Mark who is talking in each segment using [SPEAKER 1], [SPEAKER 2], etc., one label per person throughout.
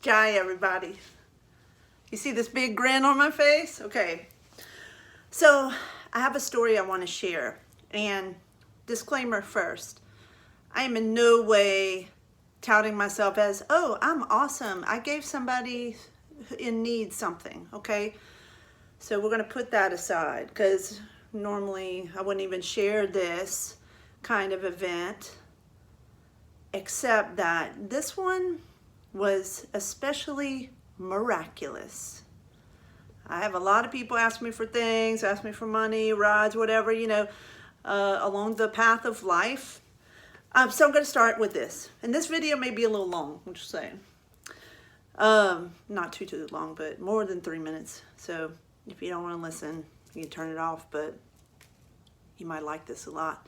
[SPEAKER 1] Jai, everybody. You see this big grin on my face? Okay. So I have a story I want to share. And disclaimer first, I am in no way touting myself as, oh, I'm awesome. I gave somebody in need something, okay? So we're going to put that aside because normally I wouldn't even share this kind of event, except that this one was especially miraculous. I have a lot of people ask me for things, ask me for money, rides, whatever, along the path of life. So I'm going to start with this. And this video may be a little long, I'm just saying. Not too long, but more than 3 minutes. So if you don't want to listen, you can turn it off, but you might like this a lot.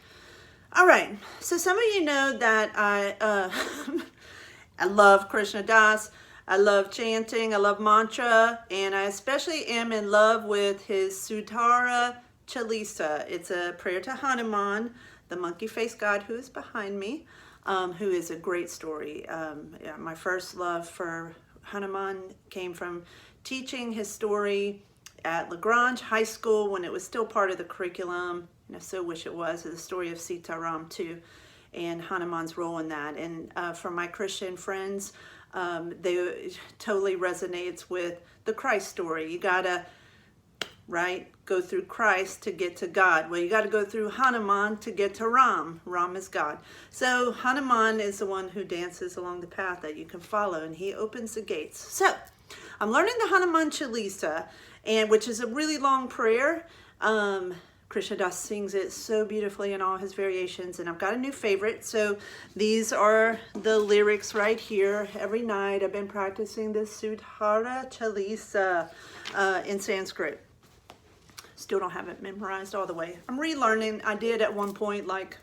[SPEAKER 1] All right, so some of you know that I love Krishna Das. I love chanting, I love mantra, and I especially am in love with his Suttara Chalisa. It's a prayer to Hanuman, the monkey-faced god who is behind me, who is a great story. My first love for Hanuman came from teaching his story at LaGrange High School when it was still part of the curriculum, and I so wish it was, the story of Sitaram too, and Hanuman's role in that. And for my Christian friends, they totally resonates with the Christ story. You gotta, go through Christ to get to God. Well, you gotta go through Hanuman to get to Ram. Ram is God. So Hanuman is the one who dances along the path that you can follow, and he opens the gates. So I'm learning the Hanuman Chalisa, which is a really long prayer. Krishna Das sings it so beautifully in all his variations, and I've got a new favorite. So these are the lyrics right here. Every night I've been practicing this Suttara Chalisa in Sanskrit. Still don't have it memorized all the way. I'm relearning. I did at one point, like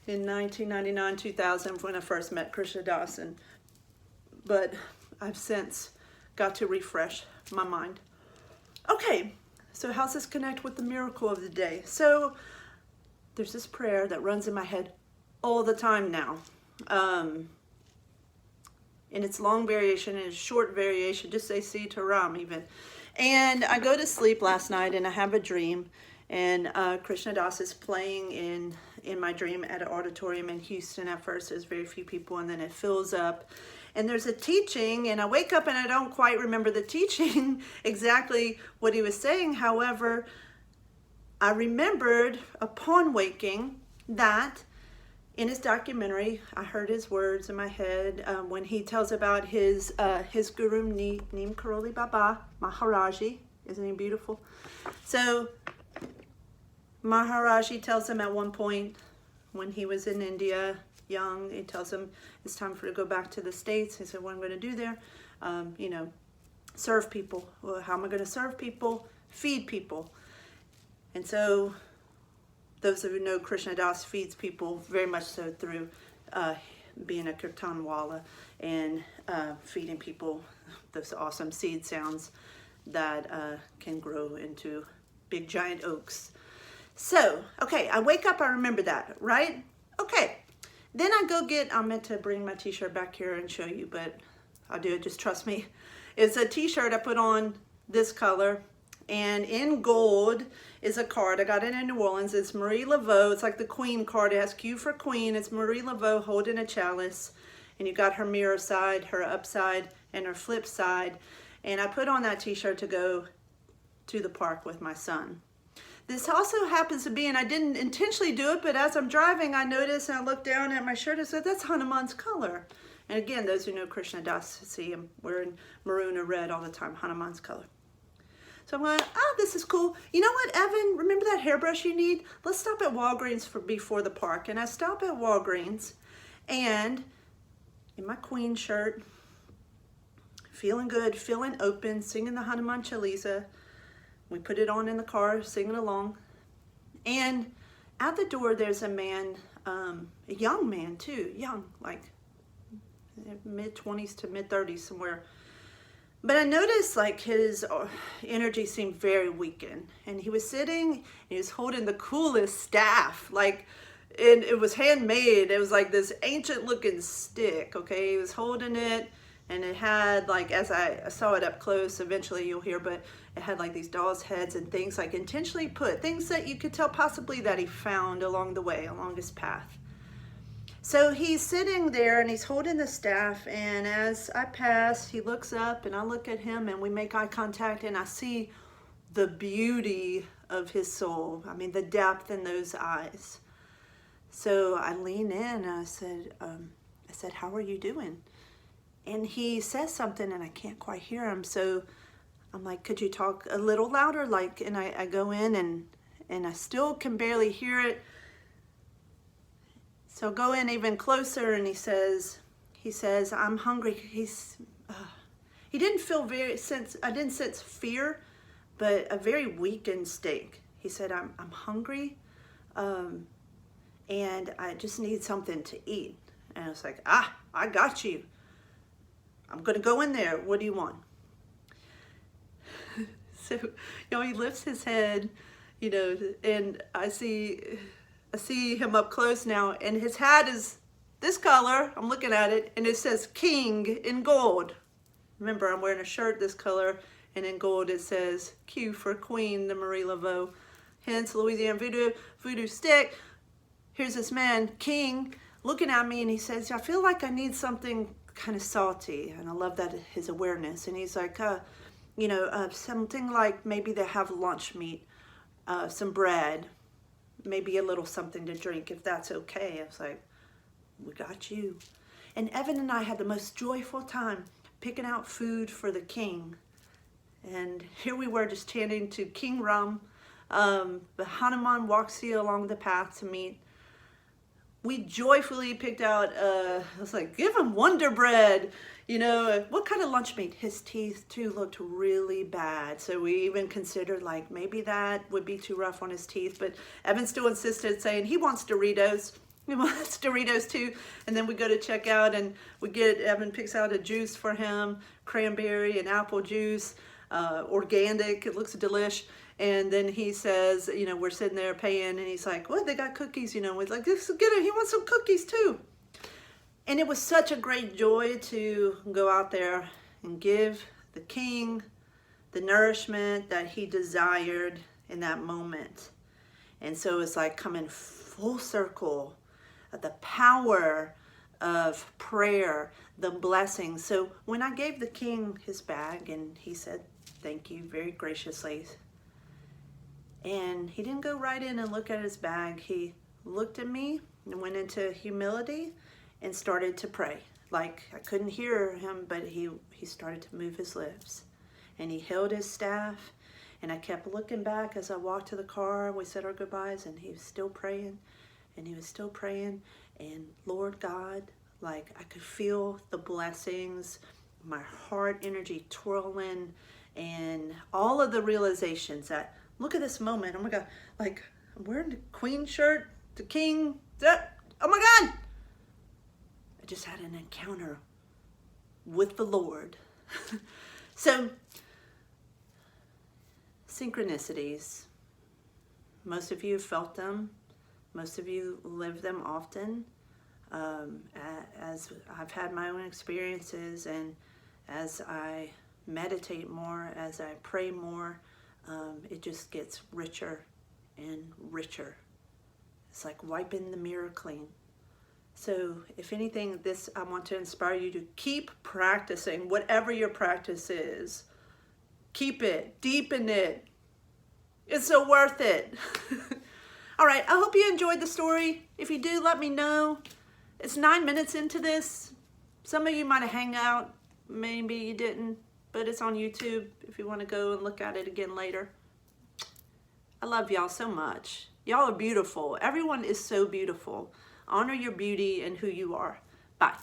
[SPEAKER 1] in 1999, 2000, when I first met Krishna Das, but I've since got to refresh my mind. Okay. So how's this connect with the miracle of the day? So there's this prayer that runs in my head all the time now. In its long variation and its short variation, just say Sitaram even. And I go to sleep last night and I have a dream, and Krishna Das is playing in my dream at an auditorium in Houston. At first there's very few people, and then it fills up. And there's a teaching, and I wake up and I don't quite remember the teaching, exactly what he was saying. However, I remembered upon waking that in his documentary, I heard his words in my head when he tells about his guru, Neem Karoli Baba, Maharaji. Isn't he beautiful? So Maharaji tells him at one point when he was in India, young, he tells him it's time for to go back to the States. He said, what I'm going to do there, serve people. Well, how am I going to serve people? Feed people. And so those of you who know Krishna Das feeds people very much so through being a kirtanwala and feeding people those awesome seed sounds that can grow into big giant oaks. So, okay, I wake up, I remember that, right? Okay. Then I meant to bring my t-shirt back here and show you, but I'll do it, just trust me. It's a t-shirt I put on this color, and in gold is a card. I got it in New Orleans. It's Marie Laveau. It's like the Queen card. It has Q for Queen. It's Marie Laveau holding a chalice, and you got her mirror side, her upside, and her flip side. And I put on that t-shirt to go to the park with my son. This also happens to be, and I didn't intentionally do it, but as I'm driving, I noticed and I looked down at my shirt and said, that's Hanuman's color. And again, those who know Krishna Das see him wearing maroon or red all the time, Hanuman's color. So I'm going, this is cool. You know what, Evan, remember that hairbrush you need? Let's stop at Walgreens before the park. And I stop at Walgreens, and in my Queen shirt, feeling good, feeling open, singing the Hanuman Chalisa. We put it on in the car, singing along. And at the door, there's a man, a young man too, young, like mid-20s to mid-30s somewhere. But I noticed like his energy seemed very weakened. And he was sitting, and he was holding the coolest staff, like it was handmade. It was like this ancient looking stick, okay? He was holding it, And it had, like, as I saw it up close, eventually you'll hear, but it had like these dolls' heads and things like intentionally put, things that you could tell possibly that he found along the way, along his path. So he's sitting there and he's holding the staff, and as I pass, he looks up and I look at him and we make eye contact, and I see the beauty of his soul. I mean, the depth in those eyes. So I lean in and I said, how are you doing? And he says something and I can't quite hear him. So I'm like, could you talk a little louder? Like, and I go in and I still can barely hear it. So go in even closer and he says, I'm hungry. He didn't feel I didn't sense fear, but a very weakened state. He said, I'm hungry, and I just need something to eat. And I was like, I got you. I'm gonna go in there. What do you want? So, he lifts his head, and I see him up close now, and his hat is this color. I'm looking at it, and it says King in gold. Remember, I'm wearing a shirt this color, and in gold it says Q for Queen, the Marie Laveau. Hence, Louisiana Voodoo Stick. Here's this man, King, looking at me, and he says, I feel like I need something kind of salty. And I love that, his awareness. And he's like, something like maybe they have lunch meat, some bread, maybe a little something to drink, if that's okay. I was like, we got you. And Evan and I had the most joyful time picking out food for the king. And here we were just chanting to King Rum. The Hanuman walks you along the path to meet. We joyfully picked out, I was like, give him Wonder Bread. What kind of lunch meat? His teeth too looked really bad. So we even considered like maybe that would be too rough on his teeth. But Evan still insisted, saying he wants Doritos. He wants Doritos too. And then we go to check out and Evan picks out a juice for him, cranberry and apple juice, organic. It looks delish. And then he says, we're sitting there paying, and he's like, well, they got cookies, we're like, this is good. He wants some cookies too. And it was such a great joy to go out there and give the king the nourishment that he desired in that moment. And so it's like coming full circle of the power of prayer, the blessing. So when I gave the king his bag, and he said, thank you very graciously. And he didn't go right in and look at his bag. He looked at me and went into humility and started to pray. Like, I couldn't hear him, but he started to move his lips. And he held his staff, and I kept looking back as I walked to the car. We said our goodbyes, and he was still praying, and he was still praying. And Lord God, like, I could feel the blessings, my heart energy twirling, and all of the realizations that, look at this moment. Oh my God, like, I'm wearing the queen shirt, the king, oh my God. I just had an encounter with the Lord. So, synchronicities. Most of you have felt them. Most of you live them often. As I've had my own experiences, and as I meditate more, as I pray more, it just gets richer and richer. It's like wiping the mirror clean. So if anything, I want to inspire you to keep practicing whatever your practice is. Keep it, deepen it. It's so worth it. All right, I hope you enjoyed the story. If you do, let me know. It's 9 minutes into this. Some of you might have hung out, maybe you didn't, but it's on YouTube if you want to go and look at it again later. I love y'all so much. Y'all are beautiful. Everyone is so beautiful. Honor your beauty and who you are. Bye.